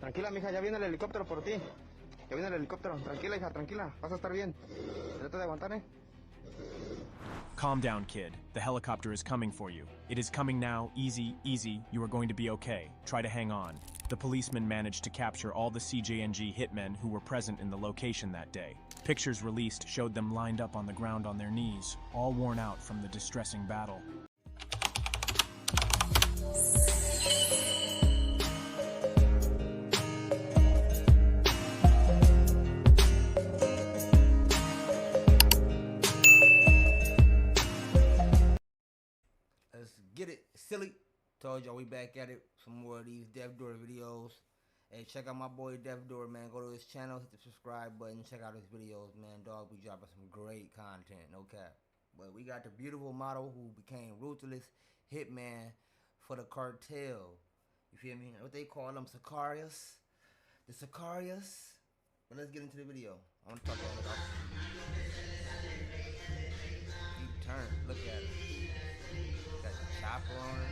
Tranquila, mija, ya viene el helicóptero por ti. Ya viene el helicóptero. Tranquila, hija, tranquila. Vas a estar bien. Trata de aguantar, ¿eh? Calm down, kid. The helicopter is coming for you. It is coming now. Easy, easy. You are going to be okay. Try to hang on. The policemen managed to capture all the CJNG hitmen who were present in the location that day. Pictures released showed them lined up on the ground on their knees, all worn out from the distressing battle. Let's get it, silly. Told y'all we back at it. Some more of these Dev Door videos. Hey, check out my boy Dev Door, man. Go to his channel, hit the subscribe button, check out his videos, man. Dog, we dropping some great content, no cap. But we got the beautiful model who became ruthless hitman for the cartel. You feel me? What they call them, Sicarius. The Sicarius. But let's get into the video. I want to talk about it. Deep turn. Look at it. Got the chopper on it.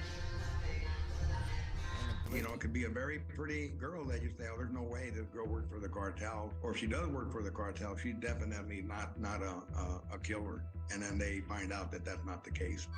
You know, it could be a very pretty girl that you say, oh, there's no way this girl works for the cartel. Or if she does work for the cartel, she's definitely not a killer. And then they find out that that's not the case.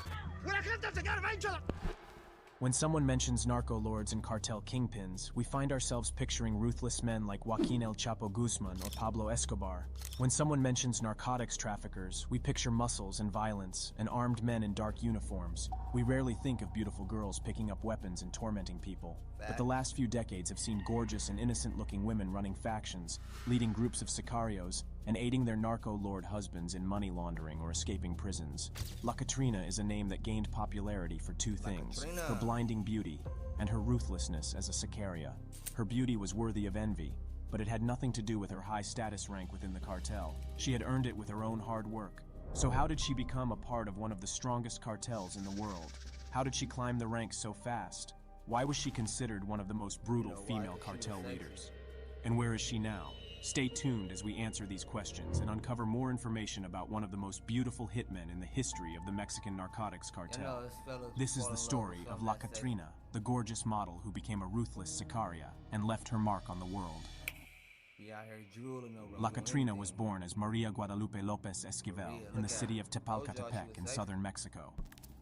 When someone mentions narco lords and cartel kingpins, we find ourselves picturing ruthless men like Joaquin El Chapo Guzman or Pablo Escobar. When someone mentions narcotics traffickers, we picture muscles and violence and armed men in dark uniforms. We rarely think of beautiful girls picking up weapons and tormenting people. But the last few decades have seen gorgeous and innocent-looking women running factions, leading groups of sicarios, and aiding their narco-lord husbands in money laundering or escaping prisons. La Catrina is a name that gained popularity for two things: her blinding beauty and her ruthlessness as a sicaria. Her beauty was worthy of envy, but it had nothing to do with her high status rank within the cartel. She had earned it with her own hard work. So how did she become a part of one of the strongest cartels in the world? How did she climb the ranks so fast? Why was she considered one of the most brutal female cartel leaders? And where is she now? Stay tuned as we answer these questions and uncover more information about one of the most beautiful hitmen in the history of the Mexican narcotics cartel. This is the story of La Catrina, the gorgeous model who became a ruthless sicaria and left her mark on the world. La Catrina was born as Maria Guadalupe Lopez Esquivel in the city of Tepalcatepec in southern Mexico.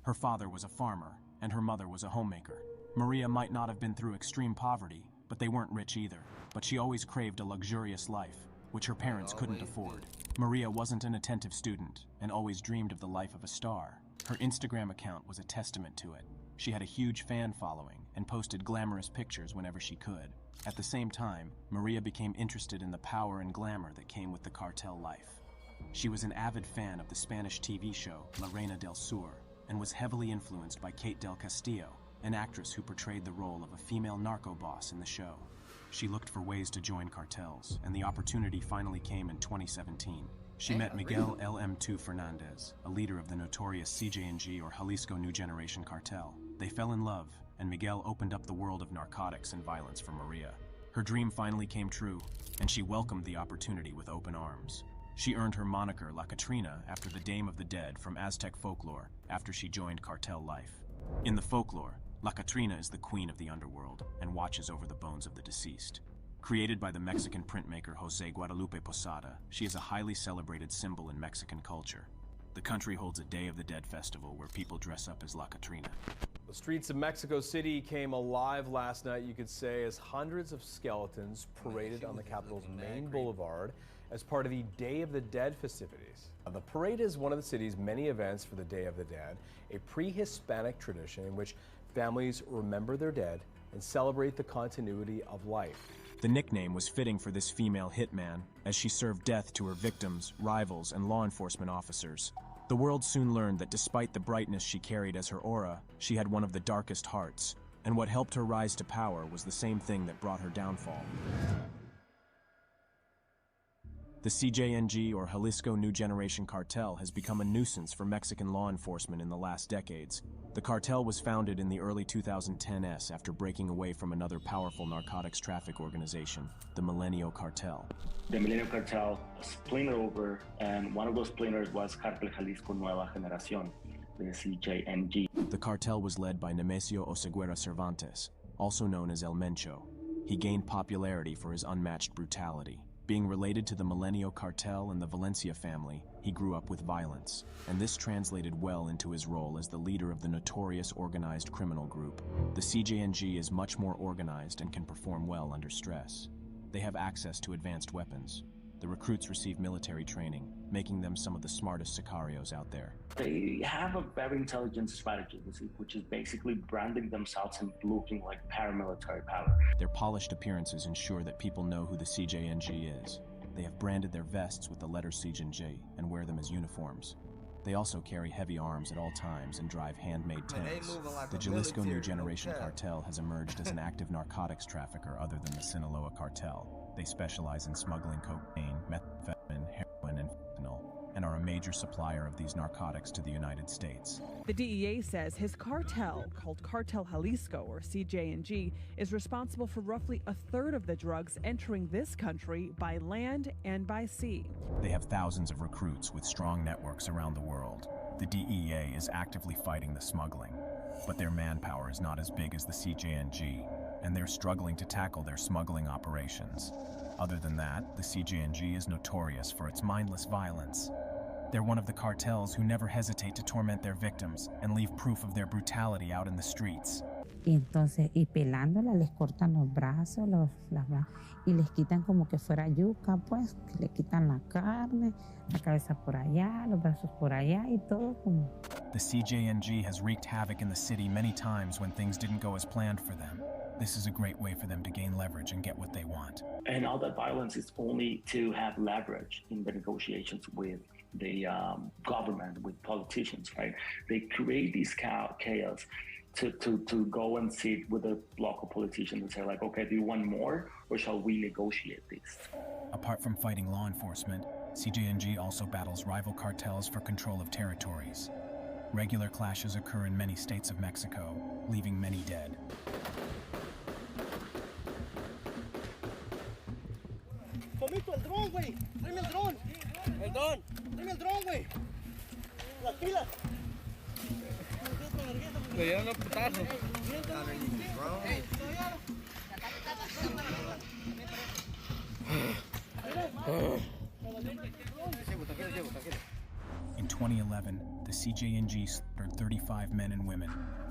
Her father was a farmer, and her mother was a homemaker. Maria might not have been through extreme poverty, but they weren't rich either. But she always craved a luxurious life, which her parents couldn't afford. Maria wasn't an attentive student, and always dreamed of the life of a star. Her Instagram account was a testament to it. She had a huge fan following, and posted glamorous pictures whenever she could. At the same time, Maria became interested in the power and glamour that came with the cartel life. She was an avid fan of the Spanish TV show La Reina del Sur, and was heavily influenced by Kate del Castillo, an actress who portrayed the role of a female narco boss in the show. She looked for ways to join cartels, and the opportunity finally came in 2017. She met Miguel LM2 Fernandez, a leader of the notorious CJNG or Jalisco New Generation cartel. They fell in love, and Miguel opened up the world of narcotics and violence for Maria. Her dream finally came true, and she welcomed the opportunity with open arms. She earned her moniker La Catrina after the Dame of the Dead from Aztec folklore after she joined cartel life. In the folklore, La Catrina is the queen of the underworld and watches over the bones of the deceased. Created by the Mexican printmaker Jose Guadalupe Posada, she is a highly celebrated symbol in Mexican culture. The country holds a Day of the Dead festival where people dress up as La Catrina. The streets of Mexico City came alive last night, you could say, as hundreds of skeletons paraded on the capital's main boulevard as part of the Day of the Dead festivities. The parade is one of the city's many events for the Day of the Dead, a pre-Hispanic tradition in which families remember their dead and celebrate the continuity of life. The nickname was fitting for this female hitman, as she served death to her victims, rivals, and law enforcement officers. The world soon learned that despite the brightness she carried as her aura, she had one of the darkest hearts, and what helped her rise to power was the same thing that brought her downfall. The CJNG or Jalisco New Generation Cartel has become a nuisance for Mexican law enforcement in the last decades. The cartel was founded in the early 2010s after breaking away from another powerful narcotics traffic organization, the Milenio Cartel. The Milenio Cartel splintered over, and one of those splinters was Cartel Jalisco Nueva Generación, the CJNG. The cartel was led by Nemesio Oseguera Cervantes, also known as El Mencho. He gained popularity for his unmatched brutality. Being related to the Milenio Cartel and the Valencia family, he grew up with violence, and this translated well into his role as the leader of the notorious organized criminal group. The CJNG is much more organized and can perform well under stress. They have access to advanced weapons. The recruits receive military training, making them some of the smartest sicarios out there. They have a very intelligent strategy, which is basically branding themselves and looking like paramilitary power. Their polished appearances ensure that people know who the CJNG is. They have branded their vests with the letter CJNG and wear them as uniforms. They also carry heavy arms at all times and drive handmade tanks. The Jalisco New Generation Cartel has emerged as an active narcotics trafficker other than the Sinaloa Cartel. They specialize in smuggling cocaine, methamphetamine, heroin, and fentanyl, and are a major supplier of these narcotics to the United States. The DEA says his cartel, called Cartel Jalisco, or CJNG, is responsible for roughly a third of the drugs entering this country by land and by sea. They have thousands of recruits with strong networks around the world. The DEA is actively fighting the smuggling, but their manpower is not as big as the CJNG, and they're struggling to tackle their smuggling operations. Other than that, the CJNG is notorious for its mindless violence. They're one of the cartels who never hesitate to torment their victims and leave proof of their brutality out in the streets. Y entonces, y pelándola, les cortan los brazos, y les quitan como que fuera yuca, pues, que le quitan la carne, la cabeza por allá, los brazos por allá, y todo como. The CJNG has wreaked havoc in the city many times when things didn't go as planned for them. This is a great way for them to gain leverage and get what they want. And all that violence is only to have leverage in the negotiations with the government, with politicians, right? They create these chaos to go and sit with the local politicians and say, like, okay, do you want more, or shall we negotiate this? Apart from fighting law enforcement, CJNG also battles rival cartels for control of territories. Regular clashes occur in many states of Mexico, leaving many dead. Tomito, el dron, güey. Tráeme el dron. El dron. Tráeme el dron, güey. Las pilas. Le dieron un putazo. In 2011, the CJNG slaughtered 35 men and women,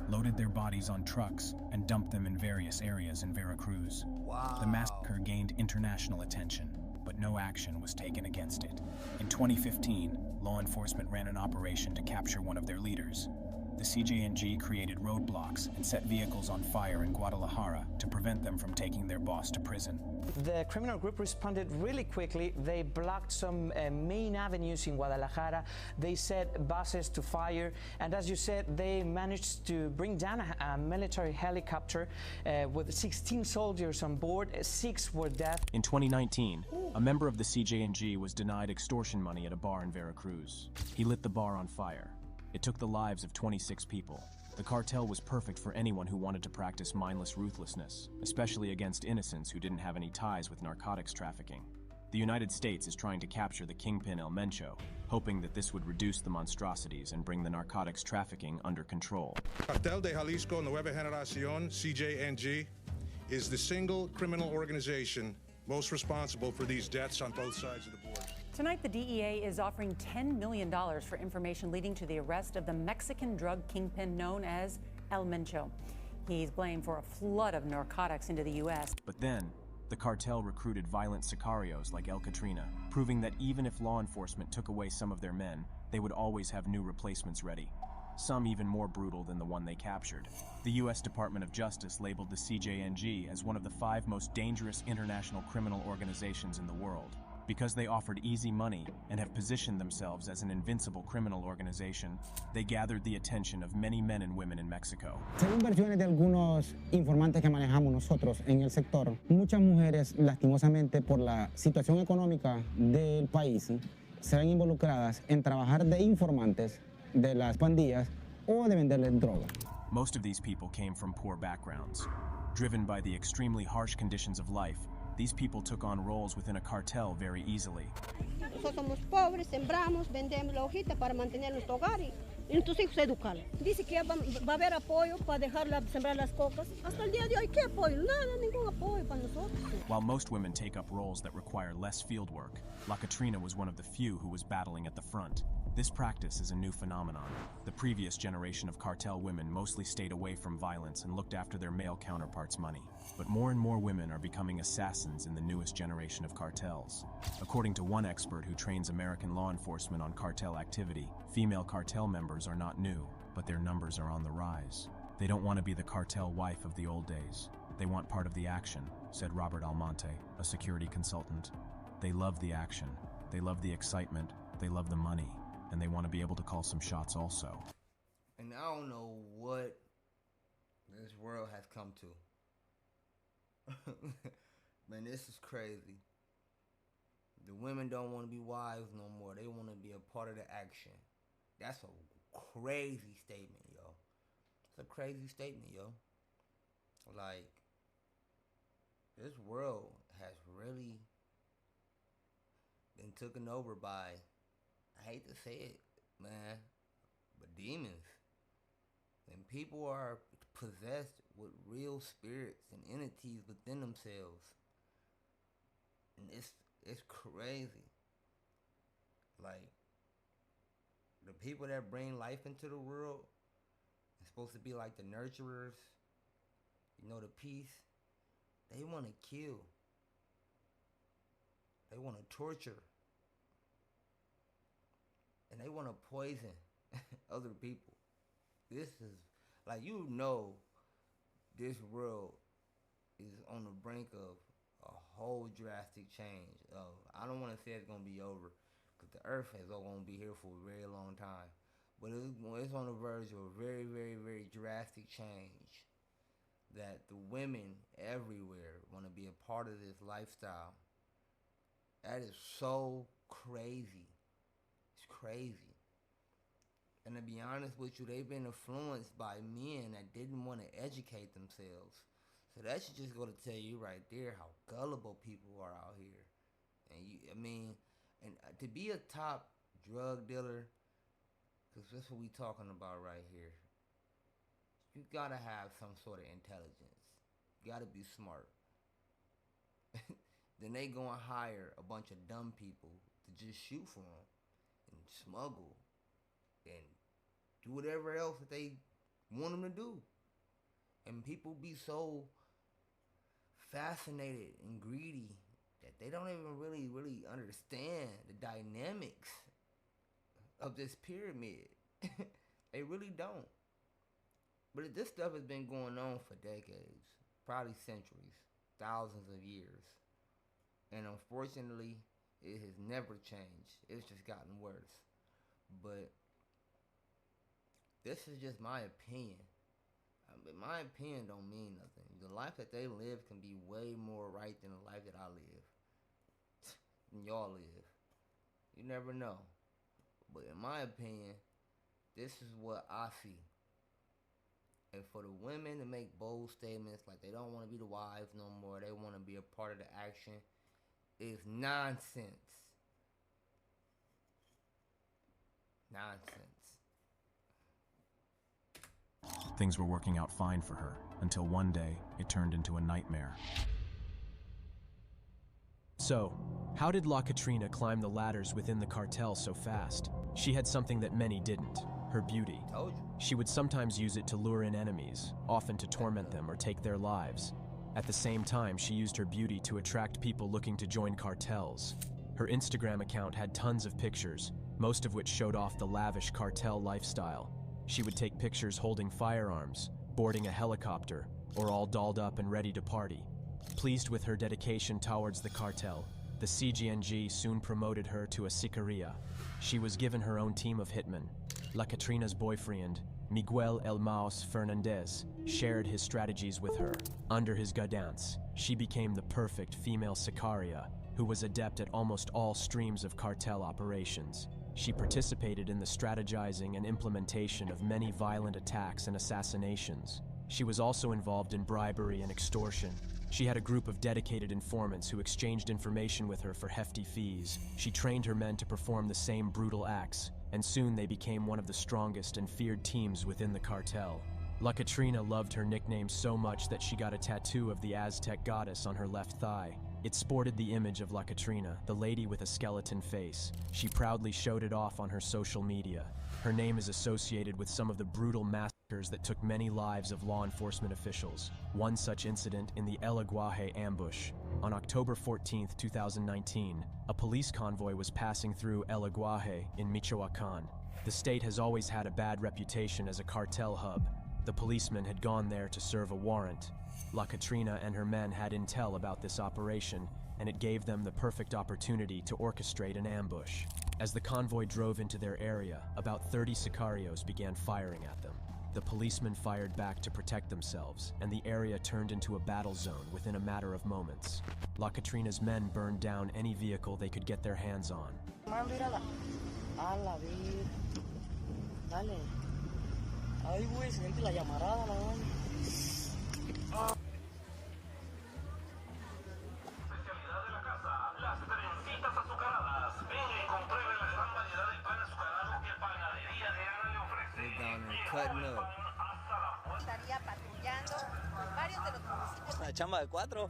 loaded their bodies on trucks, and dumped them in various areas in Veracruz. Wow. The massacre gained international attention, but no action was taken against it. In 2015, law enforcement ran an operation to capture one of their leaders. The CJNG created roadblocks and set vehicles on fire in Guadalajara to prevent them from taking their boss to prison. The criminal group responded really quickly. They blocked some main avenues in Guadalajara. They set buses to fire. And as you said, they managed to bring down a military helicopter with 16 soldiers on board. 6 were dead. In 2019, a member of the CJNG was denied extortion money at a bar in Veracruz. He lit the bar on fire. It took the lives of 26 people. The cartel was perfect for anyone who wanted to practice mindless ruthlessness, especially against innocents who didn't have any ties with narcotics trafficking. The United States is trying to capture the kingpin El Mencho, hoping that this would reduce the monstrosities and bring the narcotics trafficking under control. Cartel de Jalisco Nueva Generación, CJNG, is the single criminal organization most responsible for these deaths on both sides of the border. Tonight, the DEA is offering $10 million for information leading to the arrest of the Mexican drug kingpin known as El Mencho. He's blamed for a flood of narcotics into the U.S. But then, the cartel recruited violent sicarios like El Catrina, proving that even if law enforcement took away some of their men, they would always have new replacements ready, some even more brutal than the one they captured. The U.S. Department of Justice labeled the CJNG as one of the 5 most dangerous international criminal organizations in the world. Because they offered easy money and have positioned themselves as an invincible criminal organization, they gathered the attention of many men and women in Mexico. Según versiones de algunos informantes que manejamos nosotros en el sector, muchas mujeres, lastimosamente por la situación económica del país, se ven involucradas en trabajar de informantes de las pandillas o de venderles droga. Most of these people came from poor backgrounds. Driven by the extremely harsh conditions of life, these people took on roles within a cartel very easily. Nosotros somos pobres, sembramos, vendemos la hojita para mantener nuestro hogar y y tus hijos educarla. Dice que va a haber apoyo para dejarla sembrar las cocas. Hasta el día de hoy, ¿qué apoyo? Nada, ningún apoyo para nosotros. While most women take up roles that require less field work, La Catrina was one of the few who was battling at the front. This practice is a new phenomenon. The previous generation of cartel women mostly stayed away from violence and looked after their male counterparts' money. But more and more women are becoming assassins in the newest generation of cartels. According to one expert who trains American law enforcement on cartel activity, female cartel members are not new, but their numbers are on the rise. They don't want to be the cartel wife of the old days. They want part of the action, said Robert Almonte, a security consultant. They love the action, they love the excitement, they love the money, and they want to be able to call some shots also. And I don't know what this world has come to. Man, this is crazy. The women don't want to be wives no more. They want to be a part of the action. That's a crazy statement, yo. It's a crazy statement, yo. Like, this world has really been taken over by, I hate to say it, man, but demons. And people are possessed with real spirits and entities within themselves. And it's crazy. Like, the people that bring life into the world are supposed to be like the nurturers, you know, the peace. They want to kill. They want to torture. And they want to poison other people. This is, like, you know, this world is on the brink of a whole drastic change. I don't want to say it's going to be over, because the earth is going to be here for a very long time. But it's on the verge of a very, very, very drastic change that the women everywhere want to be a part of this lifestyle. That is so crazy. It's crazy. And to be honest with you, they've been influenced by men that didn't want to educate themselves. So that should just go to tell you right there how gullible people are out here. And to be a top drug dealer, because that's what we talking about right here, you gotta have some sort of intelligence. You gotta be smart. Then they go and hire a bunch of dumb people to just shoot for them and smuggle and do whatever else that they want them to do. And people be so fascinated and greedy that they don't even really understand the dynamics of this pyramid. They really don't. But this stuff has been going on for decades, probably centuries, thousands of years. And unfortunately, it has never changed. It's just gotten worse. But this is just my opinion. My opinion don't mean nothing. The life that they live can be way more right than the life that I live. Than y'all live. You never know. But in my opinion, this is what I see. And for the women to make bold statements like they don't want to be the wives no more, they want to be a part of the action, is nonsense. Nonsense. Things were working out fine for her, until one day, it turned into a nightmare. So, how did La Catrina climb the ladders within the cartel so fast? She had something that many didn't, her beauty. Told you. She would sometimes use it to lure in enemies, often to torment them or take their lives. At the same time, she used her beauty to attract people looking to join cartels. Her Instagram account had tons of pictures, most of which showed off the lavish cartel lifestyle. She would take pictures holding firearms, boarding a helicopter, or all dolled up and ready to party. Pleased with her dedication towards the cartel, the CGNG soon promoted her to a sicaria. She was given her own team of hitmen. La Catrina's boyfriend, Miguel El Maos Fernandez, shared his strategies with her. Under his guidance, she became the perfect female sicaria, who was adept at almost all streams of cartel operations. She participated in the strategizing and implementation of many violent attacks and assassinations. She was also involved in bribery and extortion. She had a group of dedicated informants who exchanged information with her for hefty fees. She trained her men to perform the same brutal acts, and soon they became one of the strongest and feared teams within the cartel. La Catrina loved her nickname so much that she got a tattoo of the Aztec goddess on her left thigh. It sported the image of La Catrina, the lady with a skeleton face. She proudly showed it off on her social media. Her name is associated with some of the brutal massacres that took many lives of law enforcement officials. One such incident in the El Aguaje ambush. On October 14, 2019, a police convoy was passing through El Aguaje in Michoacán. The state has always had a bad reputation as a cartel hub. The policemen had gone there to serve a warrant. La Catrina and her men had intel about this operation, and it gave them the perfect opportunity to orchestrate an ambush. As the convoy drove into their area, about 30 sicarios began firing at them. The policemen fired back to protect themselves, and the area turned into a battle zone within a matter of moments. La Catrina's men burned down any vehicle they could get their hands on. Ay, güey, se siente la llamarada, la verdad. Especialidad de la casa, las trencitas azucaradas. Venga y compruebe la gran variedad de pan azucarado que Panadería de Ana le ofrece. Estaría patrullando varios de los municipios. Una chamba de 4.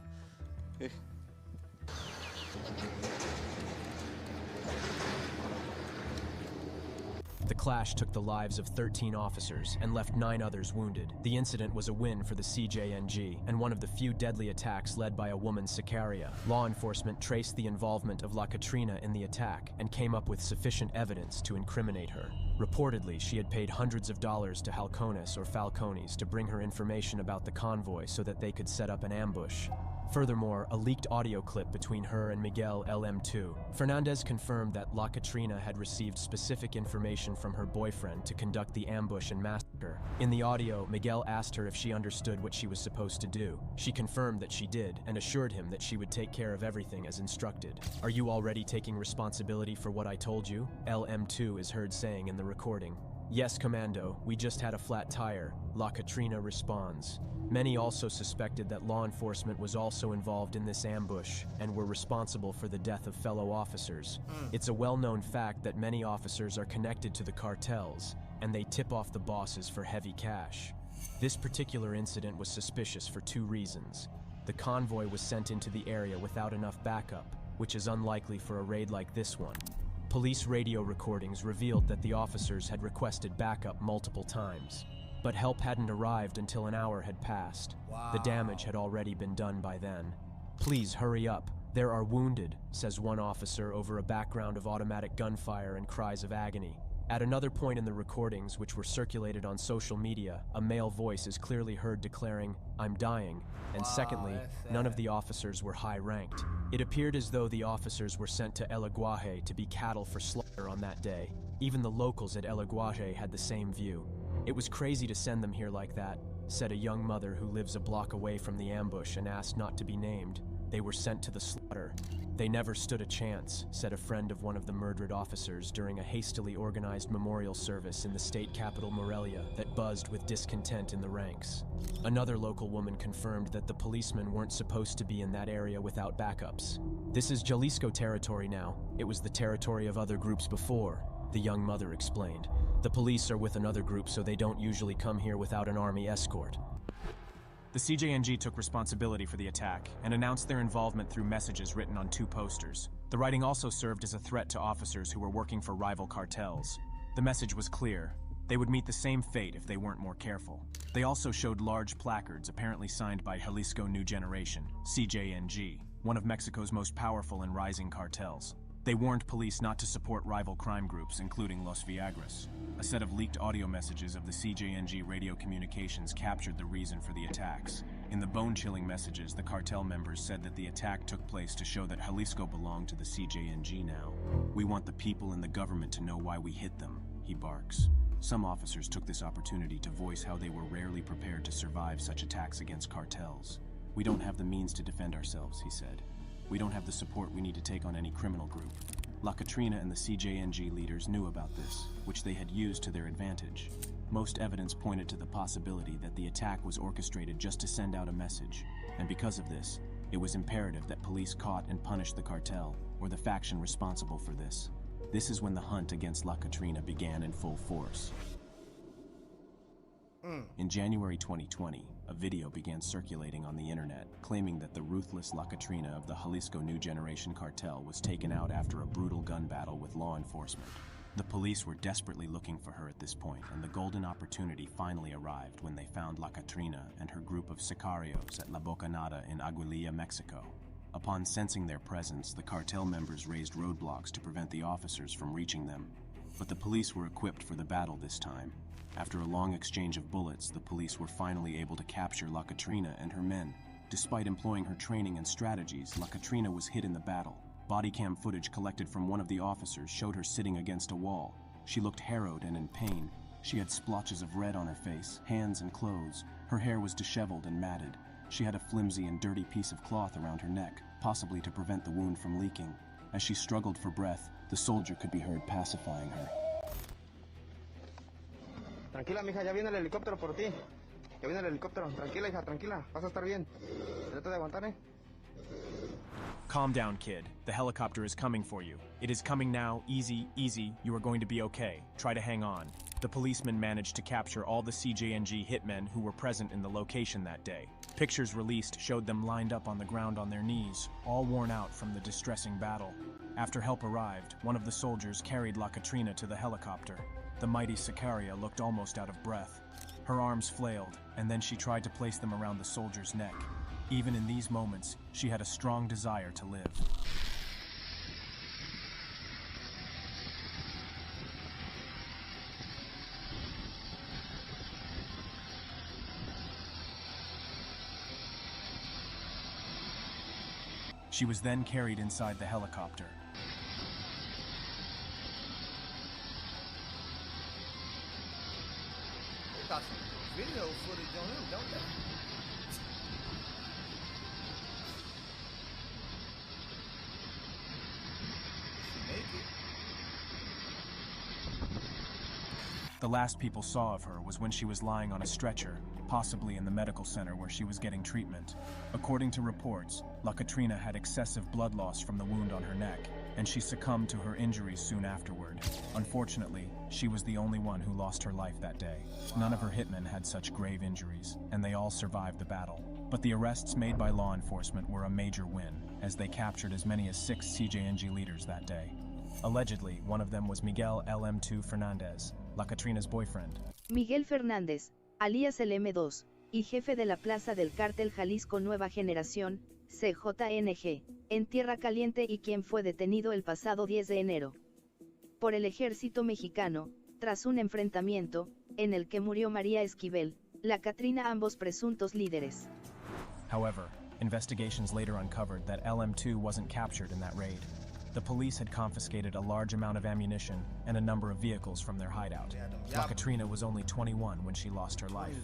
The clash took the lives of 13 officers and left 9 others wounded. The incident was a win for the CJNG and one of the few deadly attacks led by a woman sicaria. Law enforcement traced the involvement of La Catrina in the attack and came up with sufficient evidence to incriminate her. Reportedly, she had paid hundreds of dollars to Halcones or Falcones to bring her information about the convoy so that they could set up an ambush. Furthermore, a leaked audio clip between her and Miguel LM2. Fernandez confirmed that La Catrina had received specific information from her boyfriend to conduct the ambush and massacre. In the audio, Miguel asked her if she understood what she was supposed to do. She confirmed that she did and assured him that she would take care of everything as instructed. "Are you already taking responsibility for what I told you?" LM2 is heard saying in the recording. "Yes, Commando, we just had a flat tire," La Catrina responds. Many also suspected that law enforcement was also involved in this ambush and were responsible for the death of fellow officers. It's a well-known fact that many officers are connected to the cartels, and they tip off the bosses for heavy cash. This particular incident was suspicious for 2 reasons. The convoy was sent into the area without enough backup, which is unlikely for a raid like this one. Police radio recordings revealed that the officers had requested backup multiple times. But help hadn't arrived until an hour had passed. Wow. The damage had already been done by then. "Please hurry up. There are wounded," says one officer over a background of automatic gunfire and cries of agony. At another point in the recordings, which were circulated on social media, a male voice is clearly heard declaring, "I'm dying." And secondly, none of the officers were high-ranked. It appeared as though the officers were sent to El Aguaje to be cattle for slaughter on that day. Even the locals at El Aguaje had the same view. "It was crazy to send them here like that," said a young mother who lives a block away from the ambush and asked not to be named. "They were sent to the slaughter. They never stood a chance," said a friend of one of the murdered officers during a hastily organized memorial service in the state capital Morelia that buzzed with discontent in the ranks. Another local woman confirmed that the policemen weren't supposed to be in that area without backups. "This is Jalisco territory now. It was the territory of other groups before," the young mother explained. "The police are with another group, so they don't usually come here without an army escort." The CJNG took responsibility for the attack and announced their involvement through messages written on 2 posters. The writing also served as a threat to officers who were working for rival cartels. The message was clear. They would meet the same fate if they weren't more careful. They also showed large placards apparently signed by Jalisco New Generation, CJNG, one of Mexico's most powerful and rising cartels. They warned police not to support rival crime groups, including Los Viagras. A set of leaked audio messages of the CJNG radio communications captured the reason for the attacks. In the bone-chilling messages, the cartel members said that the attack took place to show that Jalisco belonged to the CJNG now. "We want the people and the government to know why we hit them," he barks. Some officers took this opportunity to voice how they were rarely prepared to survive such attacks against cartels. "We don't have the means to defend ourselves," he said. "We don't have the support we need to take on any criminal group." La Catrina and the CJNG leaders knew about this, which they had used to their advantage. Most evidence pointed to the possibility that the attack was orchestrated just to send out a message, and because of this, it was imperative that police caught and punished the cartel, or the faction responsible for this. This is when the hunt against La Catrina began in full force. In January 2020, a video began circulating on the internet claiming that the ruthless La Catrina of the Jalisco New Generation Cartel was taken out after a brutal gun battle with law enforcement. The police were desperately looking for her at this point, and the golden opportunity finally arrived when they found La Catrina and her group of sicarios at La Bocanada in Aguililla, Mexico. Upon sensing their presence, the cartel members raised roadblocks to prevent the officers from reaching them. But the police were equipped for the battle this time. After a long exchange of bullets, the police were finally able to capture La Catrina and her men. Despite employing her training and strategies, La Catrina was hit in the battle. Body cam footage collected from one of the officers showed her sitting against a wall. She looked harrowed and in pain. She had splotches of red on her face, hands, and clothes. Her hair was disheveled and matted. She had a flimsy and dirty piece of cloth around her neck, possibly to prevent the wound from leaking. As she struggled for breath, the soldier could be heard pacifying her. Tranquila, mija, ya viene el helicóptero por ti. Ya viene el helicóptero. Tranquila, hija, tranquila. Vas a estar bien. Trata de aguantar, ¿eh? Calm down, kid. The helicopter is coming for you. It is coming now. Easy, easy. You are going to be okay. Try to hang on. The policemen managed to capture all the CJNG hitmen who were present in the location that day. Pictures released showed them lined up on the ground on their knees, all worn out from the distressing battle. After help arrived, one of the soldiers carried La Catrina to the helicopter. The mighty Sicaria looked almost out of breath. Her arms flailed, and then she tried to place them around the soldier's neck. Even in these moments, she had a strong desire to live. She was then carried inside the helicopter. They got some video footage on him, don't they? The last people saw of her was when she was lying on a stretcher, possibly in the medical center where she was getting treatment. According to reports, La Catrina had excessive blood loss from the wound on her neck, and she succumbed to her injuries soon afterward. Unfortunately, she was the only one who lost her life that day. None of her hitmen had such grave injuries, and they all survived the battle. But the arrests made by law enforcement were a major win, as they captured as many as 6 CJNG leaders that day. Allegedly, one of them was Miguel LM2 Fernandez, La Catrina's boyfriend. Miguel Fernández, alias el M2, y jefe de la plaza del Cártel Jalisco Nueva Generación, CJNG, en Tierra Caliente y quien fue detenido el pasado 10 de enero por el ejército mexicano, tras un enfrentamiento, en el que murió María Esquivel, La Catrina, ambos presuntos líderes. However, investigations later uncovered that LM2 wasn't captured in that raid. The police had confiscated a large amount of ammunition and a number of vehicles from their hideout. La Catrina was only 21 when she lost her life.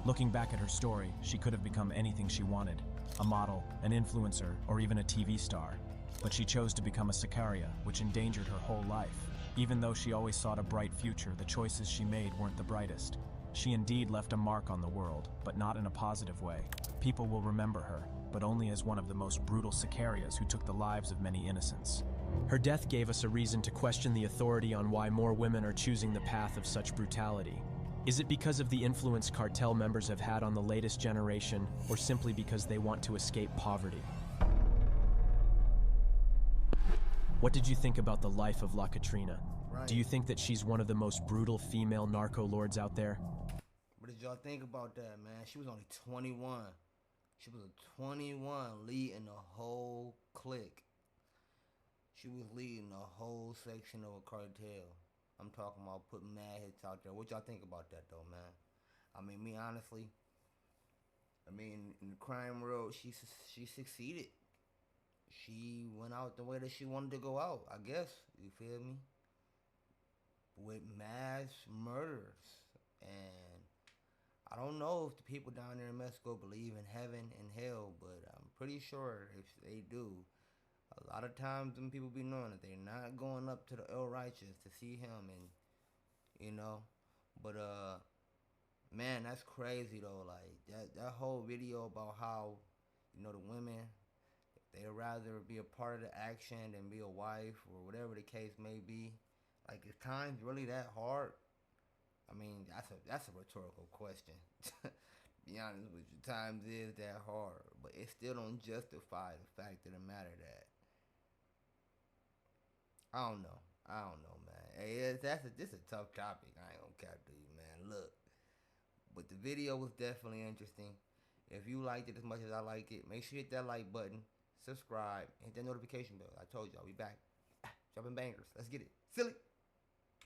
Looking back at her story, she could have become anything she wanted, a model, an influencer, or even a TV star. But she chose to become a Sicaria, which endangered her whole life. Even though she always sought a bright future, the choices she made weren't the brightest. She indeed left a mark on the world, but not in a positive way. People will remember her, but only as one of the most brutal Sicarias who took the lives of many innocents. Her death gave us a reason to question the authority on why more women are choosing the path of such brutality. Is it because of the influence cartel members have had on the latest generation, or simply because they want to escape poverty? What did you think about the life of La Catrina? Right. Do you think that she's one of the most brutal female narco lords out there? What did y'all think about that, man? She was only 21. She was a 21 leading the whole clique. She was leading the whole section of a cartel. I'm talking about putting mad hits out there. What y'all think about that, though, man? I mean, me honestly, in the crime world, she succeeded. She went out the way that she wanted to go out, I guess. You feel me? With mass murders. And I don't know if the people down there in Mexico believe in heaven and hell, but I'm pretty sure if they do, a lot of times them people be knowing that they're not going up to the El Righteous to see him, and you know. But man, that's crazy though. Like that whole video about how, you know, the women, They'd rather be a part of the action than be a wife or whatever the case may be. Like, is times really that hard? I mean, that's a rhetorical question. Be honest with you, times is that hard, but it still don't justify the fact of the matter that I don't know, man. Hey, this a tough topic. I ain't gonna cap to you, man. Look, but the video was definitely interesting. If you liked it as much as I like it, make sure you hit that like button, subscribe, hit that notification bell. I told y'all, we back. Dropping bangers. Let's get it. Silly.